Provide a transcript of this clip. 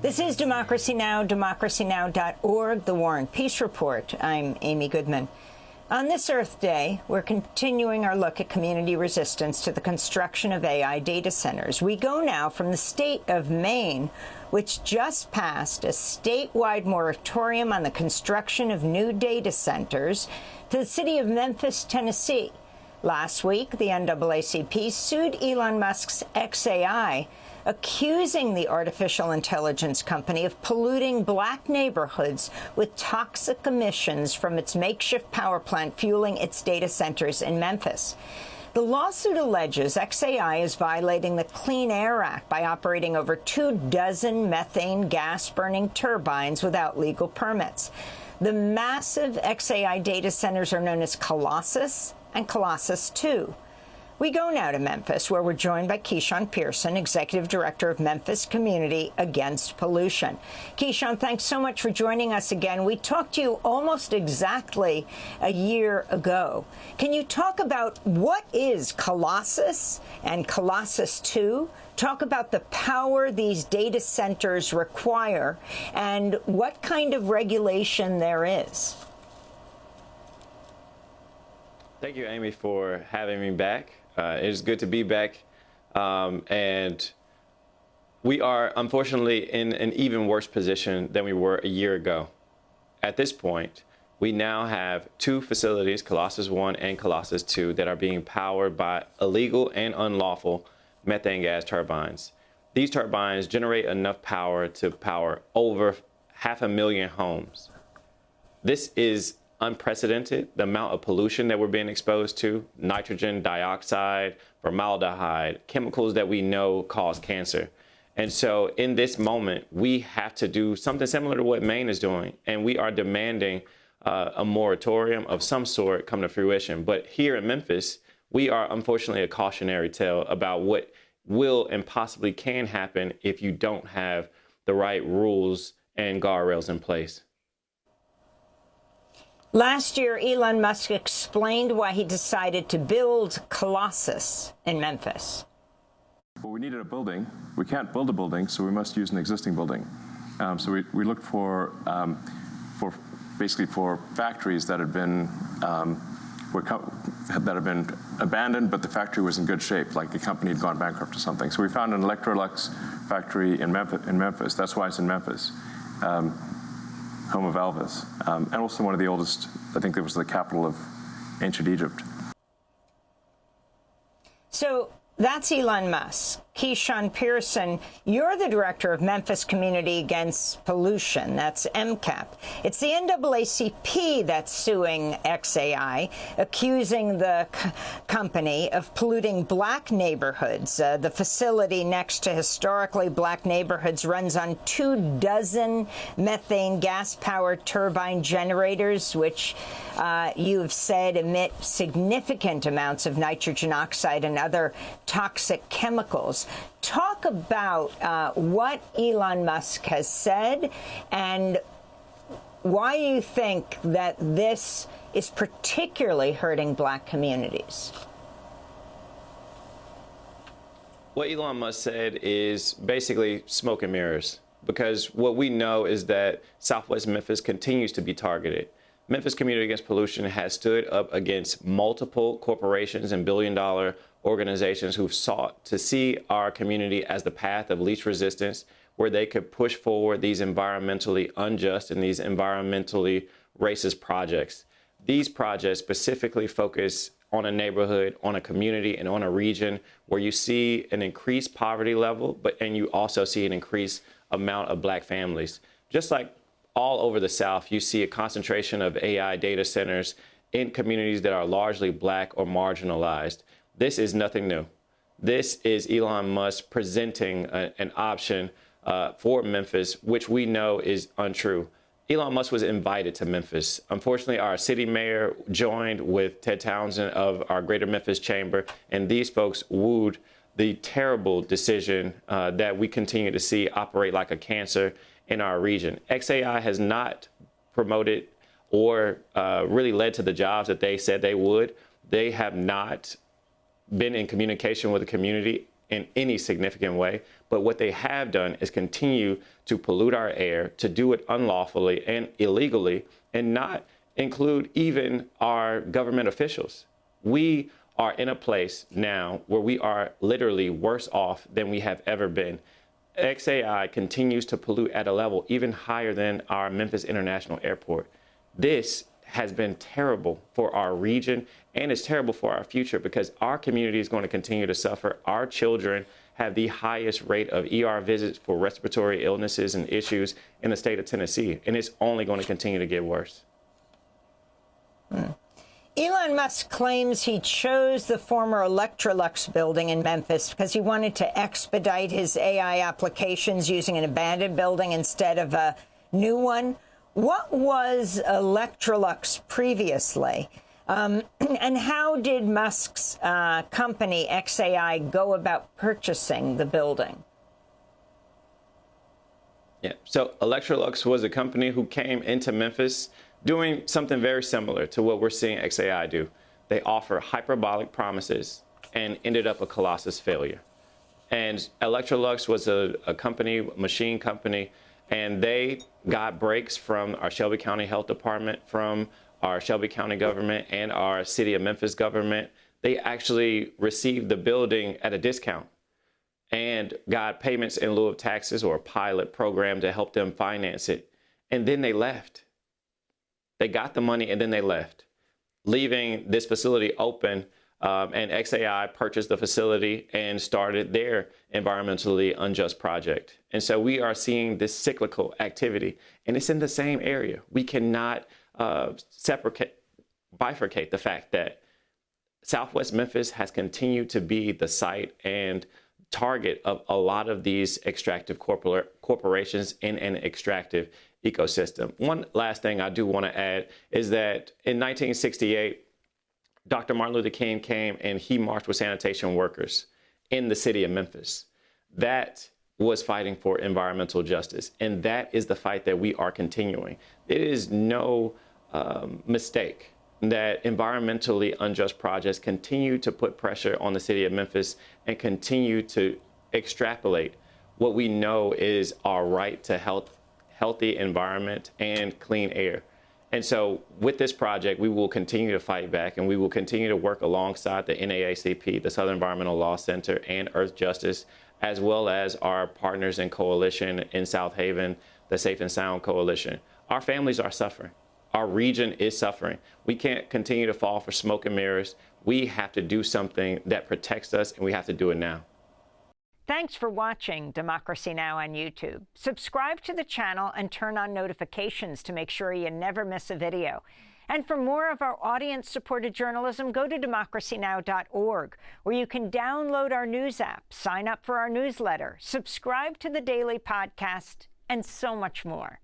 This is Democracy Now!, democracynow.org, The War and Peace Report. I'm Amy Goodman. On this Earth Day, we're continuing our look at community resistance to the construction of AI data centers. We go now from the state of Maine, which just passed a statewide moratorium on the construction of new data centers, to the city of Memphis, Tennessee. Last week, the NAACP sued Elon Musk's XAI, accusing the artificial intelligence company of polluting black neighborhoods with toxic emissions from its makeshift power plant fueling its data centers in Memphis. The lawsuit alleges XAI is violating the Clean Air Act by operating over 24 methane gas-burning turbines without legal permits. The massive XAI data centers are known as Colossus and Colossus 2. We go now to Memphis, where we're joined by KeShaun Pearson, Executive Director of Memphis Community Against Pollution. KeShaun, thanks so much for joining us again. We talked to you almost exactly a year ago. Can you talk about what is Colossus and Colossus 2? Talk about the power these data centers require and what kind of regulation there is. Thank you, Amy, for having me back. It is good to be back, and we are unfortunately in an even worse position than we were a year ago. At this point, we now have two facilities, Colossus 1 and Colossus 2, that are being powered by illegal and unlawful methane gas turbines. These turbines generate enough power to power over 500,000 homes. This is unprecedented, the amount of pollution that we're being exposed to, nitrogen dioxide, formaldehyde, chemicals that we know cause cancer. And so in this moment, we have to do something similar to what Maine is doing. And we are demanding a moratorium of some sort come to fruition. But here in Memphis, we are unfortunately a cautionary tale about what will and possibly can happen if you don't have the right rules and guardrails in place. Last year, Elon Musk explained why he decided to build Colossus in Memphis. Well, we needed a building. We can't build a building, so we must use an existing building. So we looked for basically for factories that had been abandoned, but the factory was in good shape, like the company had gone bankrupt or something. So we found an Electrolux factory in Memphis. That's why it's in Memphis. Home of Elvis, and also one of the oldest, I think it was the capital of ancient Egypt. So that's Elon Musk. KeShaun Pearson, you're the director of Memphis Community Against Pollution. That's MCAP. It's the NAACP that's suing XAI, accusing the company of polluting black neighborhoods. The facility next to historically black neighborhoods runs on 24 methane gas-powered turbine generators, which you've said emit significant amounts of nitrogen oxide and other toxic chemicals. Talk about what Elon Musk has said and why you think that this is particularly hurting black communities. What Elon Musk said is basically smoke and mirrors, because what we know is that Southwest Memphis continues to be targeted. Memphis Community Against Pollution has stood up against multiple corporations and billion-dollar organizations who've sought to see our community as the path of least resistance, where they could push forward these environmentally unjust and these environmentally racist projects. These projects specifically focus on a neighborhood, on a community, and on a region where you see an increased poverty level, and you also see an increased amount of black families. Just like all over the South, you see a concentration of AI data centers in communities that are largely black or marginalized. This is nothing new. This is Elon Musk presenting an option for Memphis, which we know is untrue. Elon Musk was invited to Memphis. Unfortunately, our city mayor joined with Ted Townsend of our Greater Memphis Chamber, and these folks wooed the terrible decision that we continue to see operate like a cancer in our region. XAI has not promoted or really led to the jobs that they said they would. They have not been in communication with the community in any significant way. But what they have done is continue to pollute our air, to do it unlawfully and illegally, and not include even our government officials. We are in a place now where we are literally worse off than we have ever been. XAI continues to pollute at a level even higher than our Memphis International Airport. This has been terrible for our region, and it's terrible for our future because our community is going to continue to suffer. Our children have the highest rate of ER visits for respiratory illnesses and issues in the state of Tennessee, and it's only going to continue to get worse. Elon Musk claims he chose the former Electrolux building in Memphis because he wanted to expedite his AI applications using an abandoned building instead of a new one. What was Electrolux previously? And how did Musk's company, XAI, go about purchasing the building? Yeah, so Electrolux was a company who came into Memphis doing something very similar to what we're seeing XAI do. They offer hyperbolic promises and ended up a Colossus failure. And Electrolux was a company, machine company, and they got breaks from our Shelby County Health Department, from our Shelby County government, and our City of Memphis government. They actually received the building at a discount and got payments in lieu of taxes or a pilot program to help them finance it. And then they left. They got the money and then they left, leaving this facility open, and XAI purchased the facility and started their environmentally unjust project. And so we are seeing this cyclical activity, and it's in the same area. We cannot bifurcate the fact that Southwest Memphis has continued to be the site and target of a lot of these extractive corporations in an extractive ecosystem. One last thing I do want to add is that in 1968, Dr. Martin Luther King came and he marched with sanitation workers in the city of Memphis. That was fighting for environmental justice, and that is the fight that we are continuing. It is no mistake that environmentally unjust projects continue to put pressure on the city of Memphis and continue to extrapolate what we know is our right to healthy environment and clean air. And so with this project, we will continue to fight back, and we will continue to work alongside the NAACP, the Southern Environmental Law Center, and Earth Justice, as well as our partners in coalition in South Haven, the Safe and Sound Coalition. Our families are suffering. Our region is suffering. We can't continue to fall for smoke and mirrors. We have to do something that protects us, and we have to do it now. Thanks for watching Democracy Now! On YouTube. Subscribe to the channel and turn on notifications to make sure you never miss a video. And for more of our audience-supported journalism, go to democracynow.org, where you can download our news app, sign up for our newsletter, subscribe to the daily podcast, and so much more.